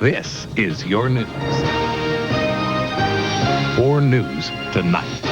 This is your news. 4 News Tonight.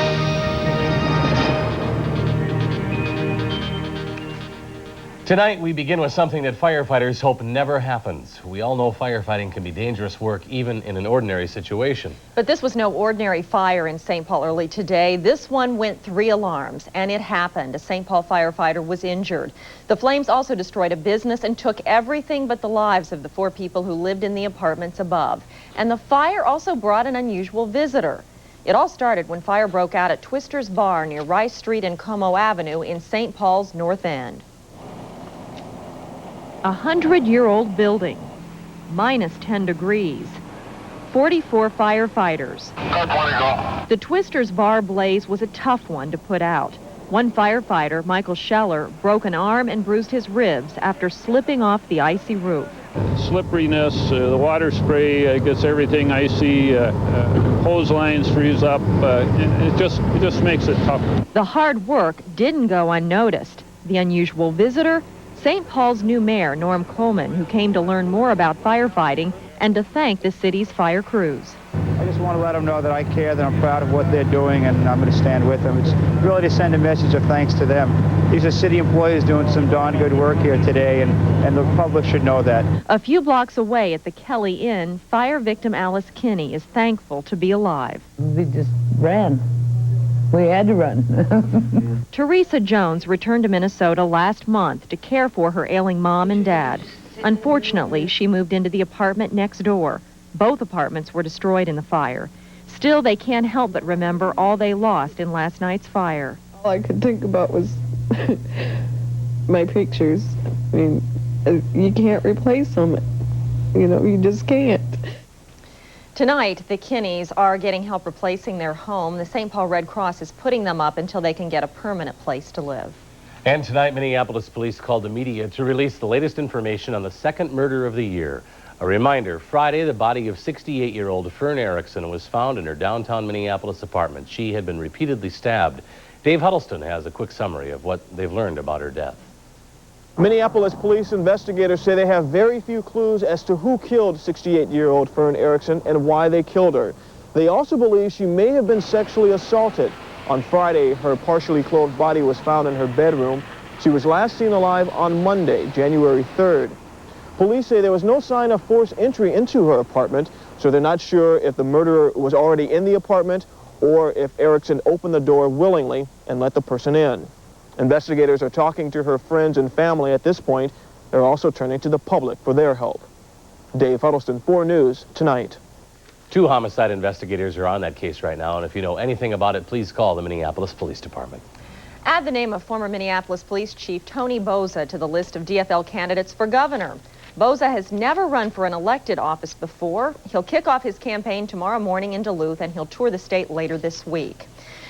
Tonight, we begin with something that firefighters hope never happens. We all know firefighting can be dangerous work, even in an ordinary situation. But this was no ordinary fire in St. Paul early today. This one went 3 alarms, and it happened. A St. Paul firefighter was injured. The flames also destroyed a business and took everything but the lives of the 4 people who lived in the apartments above. And the fire also brought an unusual visitor. It all started when fire broke out at Twister's Bar near Rice Street and Como Avenue in St. Paul's North End. A 100-year-old building, minus 10 degrees, 44 firefighters. The Twister's Bar blaze was a tough one to put out. One firefighter, Michael Scheller, broke an arm and bruised his ribs after slipping off the icy roof. Slipperiness, the water spray gets everything icy, hose lines freeze up, it just makes it tough. The hard work didn't go unnoticed. The unusual visitor, St. Paul's new mayor, Norm Coleman, who came to learn more about firefighting and to thank the city's fire crews. I just want to let them know that I care, that I'm proud of what they're doing, and I'm going to stand with them. It's really to send a message of thanks to them. These are city employees doing some darn good work here today, and the public should know that. A few blocks away at the Kelly Inn, fire victim Alice Kinney is thankful to be alive. We just ran. We had to run. Teresa Jones returned to Minnesota last month to care for her ailing mom and dad. Unfortunately, she moved into the apartment next door. Both apartments were destroyed in the fire. Still, they can't help but remember all they lost in last night's fire. All I could think about was my pictures. I mean, you can't replace them. You know, you just can't. Tonight, the Kinneys are getting help replacing their home. The St. Paul Red Cross is putting them up until they can get a permanent place to live. And tonight, Minneapolis police called the media to release the latest information on the second murder of the year. A reminder, Friday, the body of 68-year-old Fern Erickson was found in her downtown Minneapolis apartment. She had been repeatedly stabbed. Dave Huddleston has a quick summary of what they've learned about her death. Minneapolis police investigators say they have very few clues as to who killed 68-year-old Fern Erickson and why they killed her. They also believe she may have been sexually assaulted. On Friday, her partially clothed body was found in her bedroom. She was last seen alive on Monday, January 3rd. Police say there was no sign of forced entry into her apartment, so they're not sure if the murderer was already in the apartment or if Erickson opened the door willingly and let the person in. Investigators are talking to her friends and family at this point. They're also turning to the public for their help. Dave Huddleston, 4 News Tonight. 2 homicide investigators are on that case right now, and if you know anything about it, please call the Minneapolis Police Department. Add the name of former Minneapolis Police Chief Tony Boza to the list of DFL candidates for governor. Boza has never run for an elected office before. He'll kick off his campaign tomorrow morning in Duluth, and he'll tour the state later this week.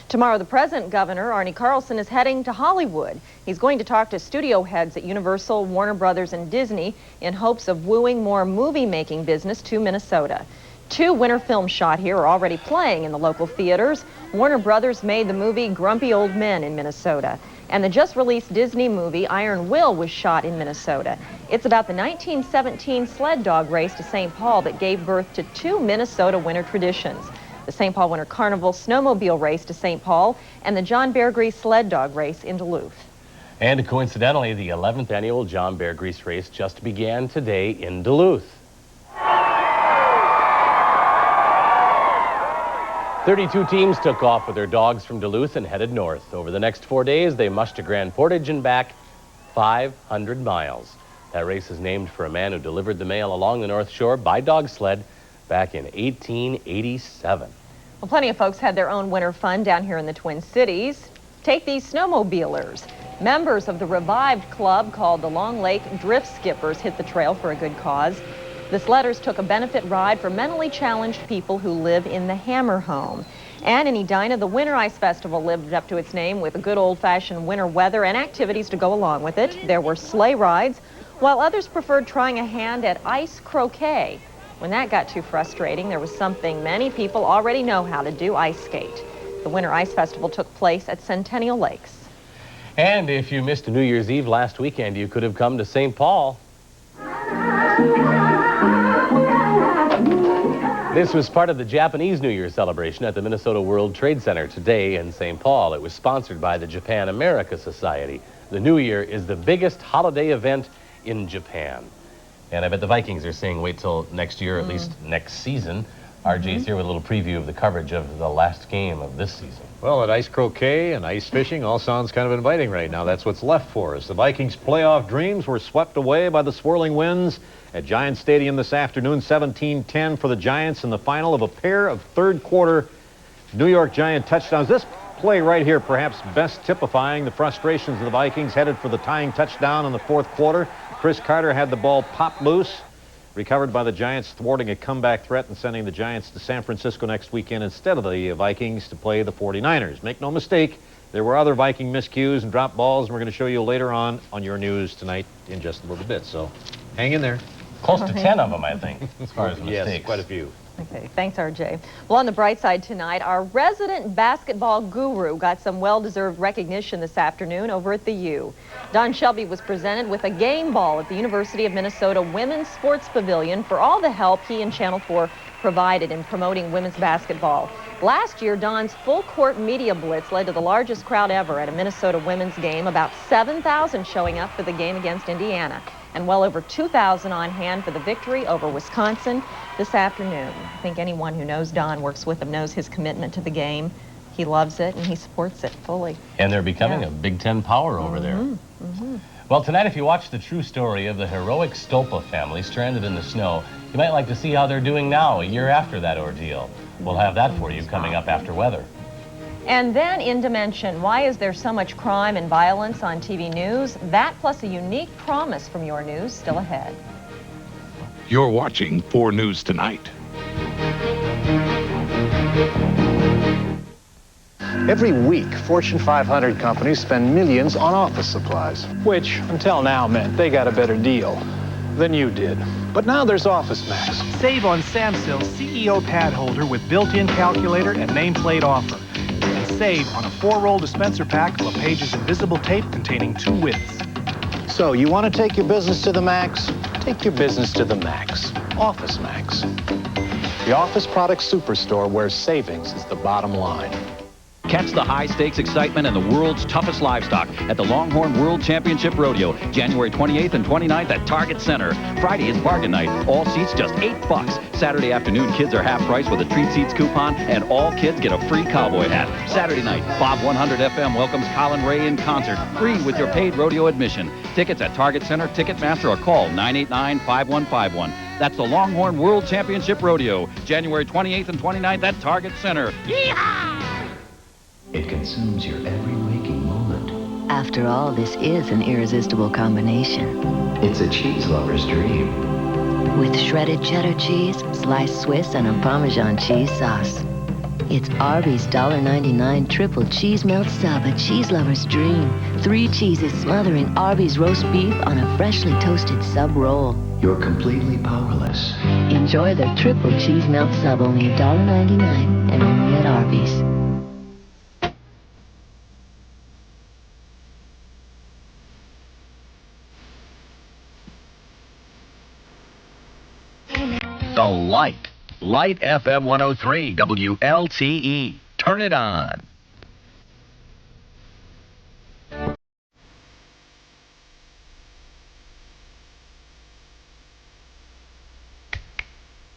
Tomorrow, the present governor, Arnie Carlson, is heading to Hollywood. He's going to talk to studio heads at Universal, Warner Brothers, and Disney in hopes of wooing more movie-making business to Minnesota. 2 winter films shot here are already playing in the local theaters. Warner Brothers made the movie Grumpy Old Men in Minnesota. And the just-released Disney movie Iron Will was shot in Minnesota. It's about the 1917 sled dog race to St. Paul that gave birth to 2 Minnesota winter traditions: the St. Paul Winter Carnival snowmobile race to St. Paul and the John Bear Grease sled dog race in Duluth. And coincidentally, the 11th annual John Bear Grease race just began today in Duluth. 32 teams took off with their dogs from Duluth and headed north. Over the next 4 days, they mushed to Grand Portage and back 500 miles. That race is named for a man who delivered the mail along the North Shore by dog sled back in 1887. Well, plenty of folks had their own winter fun down here in the Twin Cities. Take these snowmobilers. Members of the revived club called the Long Lake Drift Skippers hit the trail for a good cause. The sledders took a benefit ride for mentally challenged people who live in the Hammer Home. And in Edina, the Winter Ice Festival lived up to its name with good old-fashioned winter weather and activities to go along with it. There were sleigh rides, while others preferred trying a hand at ice croquet. When that got too frustrating, there was something many people already know how to do: ice skate. The Winter Ice Festival took place at Centennial Lakes. And if you missed New Year's Eve last weekend, you could have come to St. Paul. This was part of the Japanese New Year celebration at the Minnesota World Trade Center today in St. Paul. It was sponsored by the Japan America Society. The New Year is the biggest holiday event in Japan. And I bet the Vikings are saying wait till next year, at least next season. RJ's here with a little preview of the coverage of the last game of this season. Well, at ice croquet and ice fishing all sounds kind of inviting right now. That's what's left for us. The Vikings' playoff dreams were swept away by the swirling winds at Giants Stadium this afternoon. 17-10 for the Giants in the final of a pair of third-quarter New York Giant touchdowns. This play right here perhaps best typifying the frustrations of the Vikings headed for the tying touchdown in the fourth quarter. Chris Carter had the ball pop loose, recovered by the Giants, thwarting a comeback threat and sending the Giants to San Francisco next weekend instead of the Vikings to play the 49ers. Make no mistake, there were other Viking miscues and drop balls, and we're going to show you later on your news tonight in just a little bit. So hang in there. Close to 10 of them, I think, as far as mistakes. Yes, quite a few. Okay, thanks, RJ. Well, on the bright side tonight, our resident basketball guru got some well-deserved recognition this afternoon over at the U. Don Shelby was presented with a game ball at the University of Minnesota Women's Sports Pavilion for all the help he and Channel 4 provided in promoting women's basketball. Last year, Don's full-court media blitz led to the largest crowd ever at a Minnesota women's game, about 7,000 showing up for the game against Indiana, and well over 2,000 on hand for the victory over Wisconsin this afternoon. I think anyone who knows Don, works with him, knows his commitment to the game. He loves it, and he supports it fully. And they're becoming a Big Ten power over there. Well, tonight, if you watch the true story of the heroic Stopa family stranded in the snow, you might like to see how they're doing now, a year after that ordeal. We'll have that for you coming up after weather. And then in Dimension, why is there so much crime and violence on TV news? That plus a unique promise from Your News still ahead. You're watching 4 News Tonight. Every week, Fortune 500 companies spend millions on office supplies. Which, until now, meant they got a better deal than you did. But now there's Office Max. Save on Samsil's CEO pad holder with built-in calculator and nameplate offer. And save on a 4-roll dispenser pack full of Page's invisible tape containing 2 widths. So you want to take your business to the max? Take your business to the max. Office Max. The office product superstore where savings is the bottom line. Catch the high-stakes excitement and the world's toughest livestock at the Longhorn World Championship Rodeo, January 28th and 29th at Target Center. Friday is bargain night. All seats just $8. Saturday afternoon, kids are half price with a treat seats coupon, and all kids get a free cowboy hat. Saturday night, Bob 100 FM welcomes Colin Ray in concert, free with your paid rodeo admission. Tickets at Target Center, Ticketmaster, or call 989-5151. That's the Longhorn World Championship Rodeo, January 28th and 29th at Target Center. Yeehaw! It consumes your every waking moment. After all, this is an irresistible combination. It's a cheese lover's dream. With shredded cheddar cheese, sliced Swiss, and a Parmesan cheese sauce. It's Arby's $1.99 triple cheese melt sub, a cheese lover's dream. 3 cheeses smothering Arby's roast beef on a freshly toasted sub roll. You're completely powerless. Enjoy the triple cheese melt sub, only $1.99, and only at Arby's. The Light. Light FM 103, WLTE. Turn it on.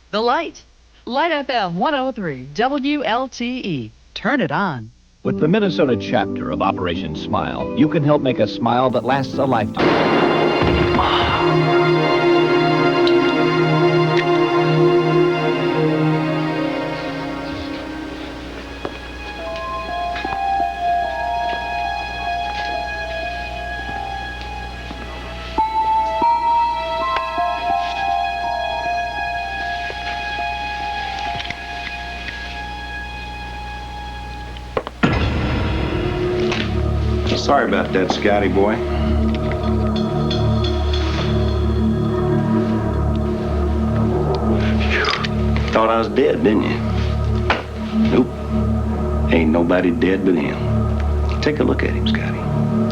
The Light. Light FM 103, WLTE. Turn it on. With the Minnesota chapter of Operation Smile, you can help make a smile that lasts a lifetime. Sorry about that, Scotty boy. Thought I was dead, didn't you? Nope. Ain't nobody dead but him. Take a look at him, Scotty.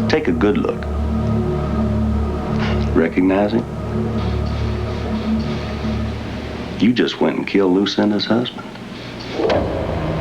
Take a good look. Recognize him? You just went and killed Lucinda's husband.